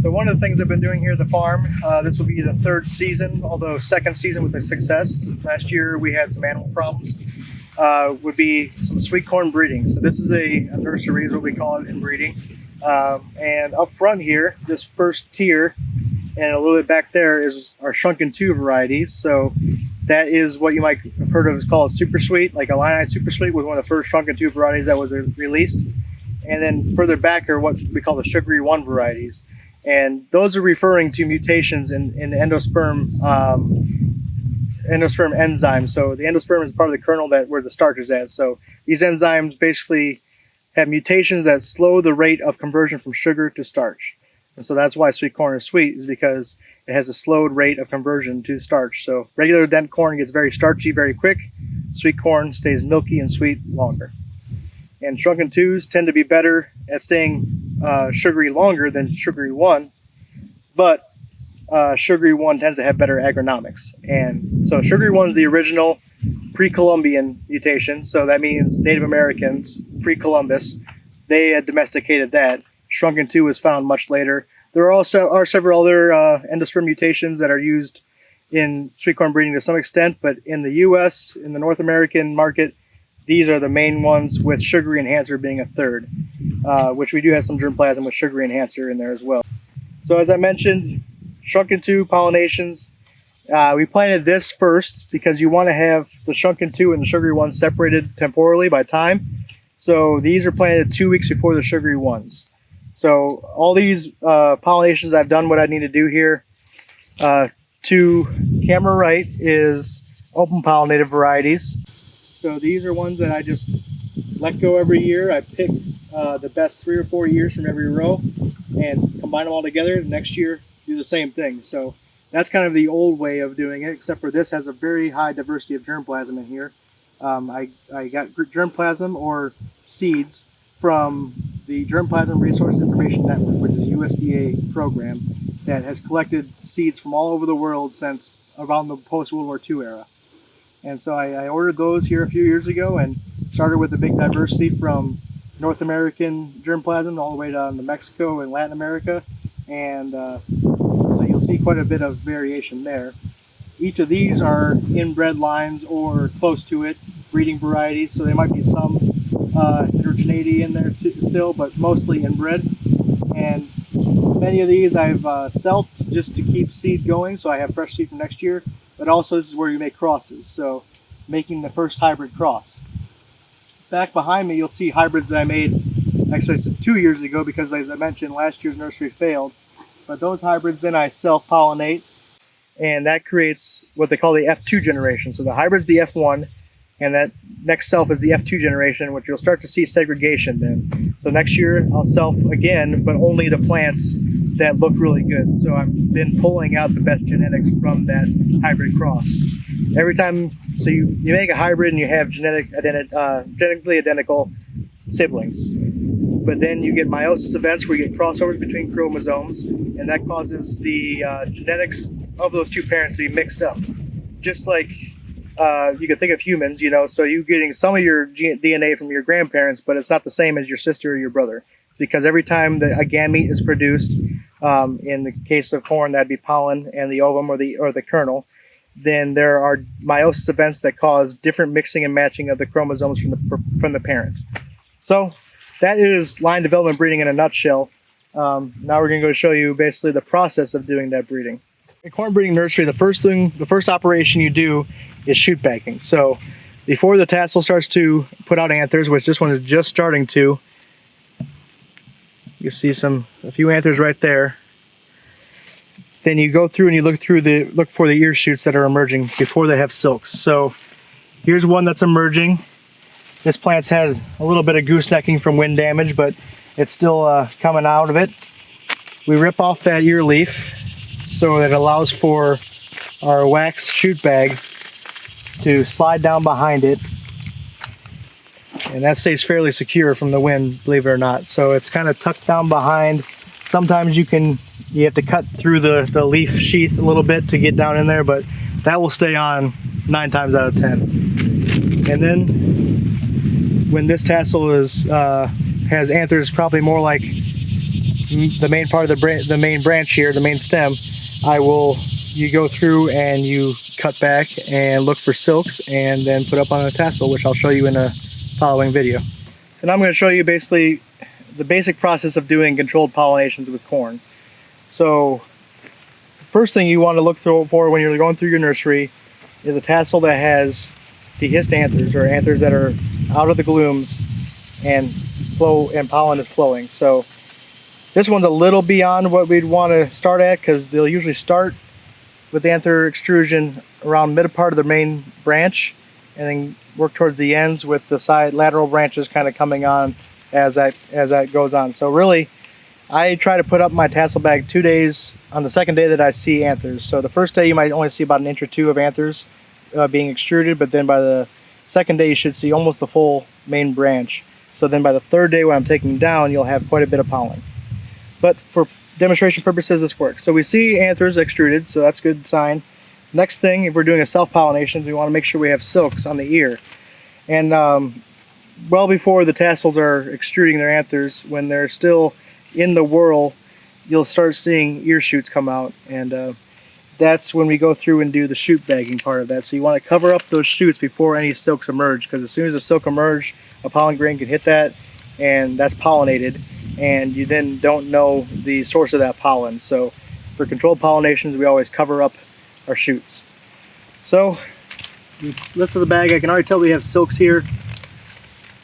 So one of the things I've been doing here at the farm, this will be the third season, although second season with a success. Last year we had some animal problems, would be some sweet corn breeding. So this is a nursery is what we call it in breeding. And up front here, this first tier, and a little bit back there is our shrunken 2 varieties. So that is what you might have heard of as called super sweet, like a line-eyed super sweet was one of the first shrunken 2 varieties that was released. And then further back are what we call the sugary 1 varieties. And those are referring to mutations in the endosperm enzyme. So the endosperm is part of the kernel where the starch is at. So these enzymes basically have mutations that slow the rate of conversion from sugar to starch. And so that's why sweet corn is sweet, is because it has a slowed rate of conversion to starch. So regular dent corn gets very starchy very quick. Sweet corn stays milky and sweet longer. And shrunken 2s tend to be better at staying sugary longer than sugary 1, but sugary 1 tends to have better agronomics. And so sugary 1 is the original pre-Columbian mutation, so that means Native Americans, pre-Columbus, they had domesticated that. Shrunken 2 was found much later. There are several other endosperm mutations that are used in sweet corn breeding to some extent, but in the US, in the North American market, these are the main ones, with sugary enhancer being a third, which we do have some germplasm with sugary enhancer in there as well. So as I mentioned, shrunken 2 pollinations, we planted this first because you want to have the shrunken 2 and the sugary 1 separated temporally by time. So these are planted 2 weeks before the sugary 1s. So all these pollinations, I've done what I need to do here. To camera right is open pollinated varieties. So these are ones that I just let go every year. I pick the best 3 or 4 years from every row and combine them all together. The next year, do the same thing. So that's kind of the old way of doing it, except for this has a very high diversity of germplasm in here. I got germplasm or seeds from the Germplasm Resource Information Network, which is a USDA program that has collected seeds from all over the world since around the post-World War II era. And so I ordered those here a few years ago and started with a big diversity from North American germplasm all the way down to Mexico and Latin America. And so you'll see quite a bit of variation there. Each of these are inbred lines or close to it, breeding varieties, so there might be some heterogeneity in there still, but mostly inbred. And many of these I've selfed just to keep seed going, so I have fresh seed for next year. But also this is where you make crosses, so making the first hybrid cross. Back behind me you'll see hybrids that I made, actually 2 years ago, because as I mentioned last year's nursery failed. But those hybrids then I self-pollinate, and that creates what they call the F2 generation. So the hybrid's the F1, and that next self is the F2 generation, which you'll start to see segregation then. So next year I'll self again, but only the plants that look really good. So I've been pulling out the best genetics from that hybrid cross. Every time, so you make a hybrid and you have genetically identical siblings. But then you get meiosis events where you get crossovers between chromosomes, and that causes the genetics of those two parents to be mixed up. Just like you can think of humans, so you're getting some of your DNA from your grandparents, but it's not the same as your sister or your brother. It's because every time a gamete is produced, in the case of corn, that'd be pollen and the ovum or the kernel, then there are meiosis events that cause different mixing and matching of the chromosomes from the parent. So that is line development breeding in a nutshell. Now we're going to go show you basically the process of doing that breeding. In corn breeding nursery, the first operation you do is shoot bagging. So before the tassel starts to put out anthers, which this one is just starting to, you see a few anthers right there. Then you go through and you look for the ear shoots that are emerging before they have silks. So here's one that's emerging. This plant's had a little bit of goosenecking from wind damage, but it's still coming out of it. We rip off that ear leaf so that it allows for our wax shoot bag to slide down behind it, and that stays fairly secure from the wind, believe it or not. So it's kind of tucked down behind. Sometimes you have to cut through the leaf sheath a little bit to get down in there, but that will stay on 9 times out of 10. And then when this tassel has anthers probably more like the main part of the main branch here, the main stem, you go through and you cut back and look for silks and then put up on a tassel, which I'll show you in a following video. And I'm going to show you basically the basic process of doing controlled pollinations with corn. So first thing you want to look for when you're going through your nursery is a tassel that has dehisced anthers, or anthers that are out of the glooms and pollen is flowing. So this one's a little beyond what we'd want to start at, because they'll usually start with anther extrusion around mid part of the main branch and then work towards the ends with the side lateral branches kind of coming on as that goes on. So really, I try to put up my tassel bag 2 days on the second day that I see anthers. So the first day you might only see about 1 inch or 2 of anthers being extruded, but then by the second day you should see almost the full main branch. So then by the third day when I'm taking down, you'll have quite a bit of pollen. But for demonstration purposes, this works. So we see anthers extruded, so that's a good sign. Next thing, if we're doing a self-pollination, we want to make sure we have silks on the ear. And well before the tassels are extruding their anthers, when they're still in the whorl, you'll start seeing ear shoots come out, and that's when we go through and do the shoot bagging part of that. So you want to cover up those shoots before any silks emerge, because as soon as the silk emerge, a pollen grain can hit that, and that's pollinated, and you then don't know the source of that pollen. So for controlled pollinations, we always cover up our shoots. So you lift the bag. I can already tell we have silks here.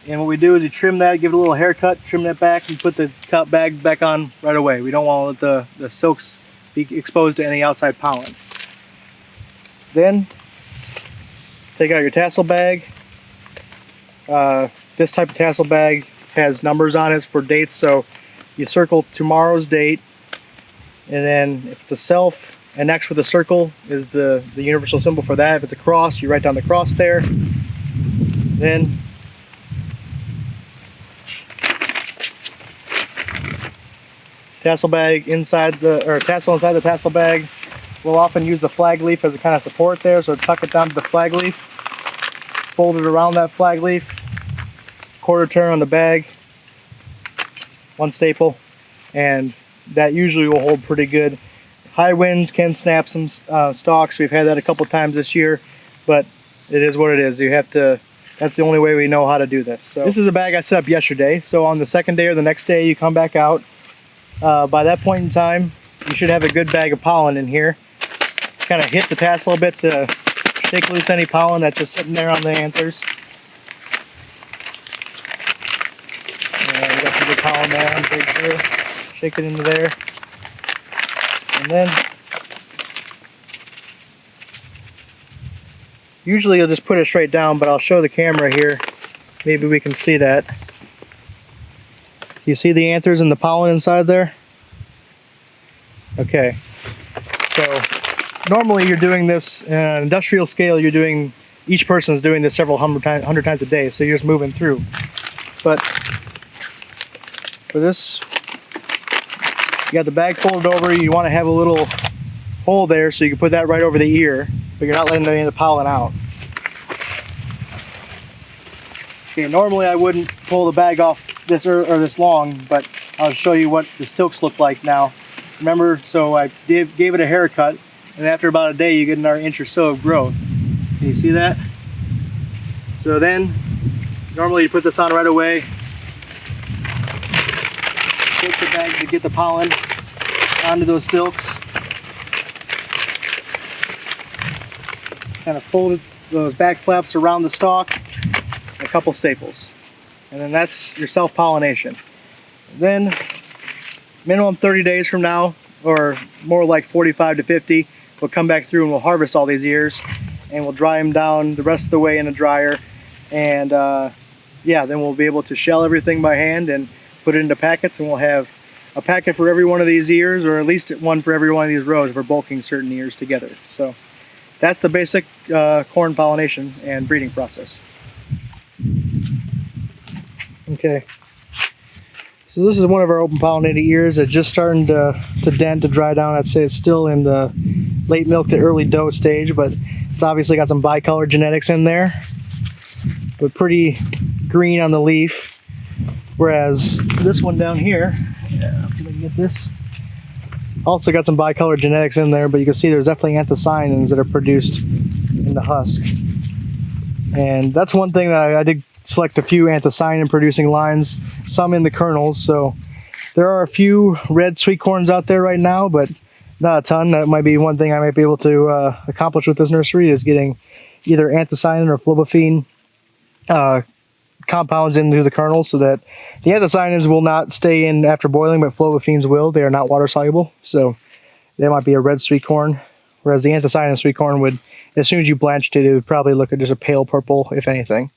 And what we do is you trim that, give it a little haircut, trim that back, and put the bag back on right away. We don't want to let the silks be exposed to any outside pollen. Then take out your tassel bag. This type of tassel bag has numbers on it for dates, so you circle tomorrow's date, and then if it's a self, an X with a circle is the universal symbol for that. If it's a cross, you write down the cross there. Then tassel bag inside tassel inside the tassel bag. We'll often use the flag leaf as a kind of support there, so tuck it down to the flag leaf, fold it around that flag leaf, quarter turn on the bag, 1 staple, and that usually will hold pretty good. High winds can snap some stalks. We've had that a couple times this year, but it is what it is. You have to. That's the only way we know how to do this. So this is a bag I set up yesterday. So on the second day or the next day, you come back out. By that point in time, you should have a good bag of pollen in here. Kind of hit the tassel a bit to shake loose any pollen that's just sitting there on the anthers. And we got some good pollen there, I'm pretty sure. Shake it into there. And then usually you'll just put it straight down, but I'll show the camera here. Maybe we can see that. You see the anthers and the pollen inside there? Okay. So normally you're doing this in an industrial scale, each person is doing this several hundred times a day, so you're just moving through. But for this, you got the bag folded over, you want to have a little hole there so you can put that right over the ear, but you're not letting any of the pollen out. Okay, normally I wouldn't pull the bag off this long, but I'll show you what the silks look like now. Remember, so I gave it a haircut, and after about a day you get another inch or so of growth. Can you see that? So then, normally you put this on right away. Take the bag to get the pollen onto those silks. Kind of fold those back flaps around the stalk, a couple staples. And then that's your self-pollination. Then, minimum 30 days from now, or more like 45 to 50, we'll come back through and we'll harvest all these ears, and we'll dry them down the rest of the way in a dryer. And yeah, then we'll be able to shell everything by hand and put it into packets, and we'll have a packet for every one of these ears, or at least one for every one of these rows if we're bulking certain ears together. So that's the basic corn pollination and breeding process. Okay, so this is one of our open pollinated ears that's just starting to dent, to dry down. I'd say it's still in the late milk to early dough stage, but it's obviously got some bicolor genetics in there, but pretty green on the leaf. Whereas this one down here, Let's see if I can get this. Also got some bicolor genetics in there, but you can see there's definitely anthocyanins that are produced in the husk. And that's one thing that I did select a few anthocyanin producing lines, some in the kernels. So there are a few red sweet corns out there right now, but not a ton. That might be one thing I might be able to accomplish with this nursery, is getting either anthocyanin or fluvophene compounds into the kernels, so that the anthocyanins will not stay in after boiling, but fluvophene will. They are not water soluble, so they might be a red sweet corn, whereas the anthocyanin sweet corn would, as soon as you blanched it, it would probably look at just a pale purple, if anything.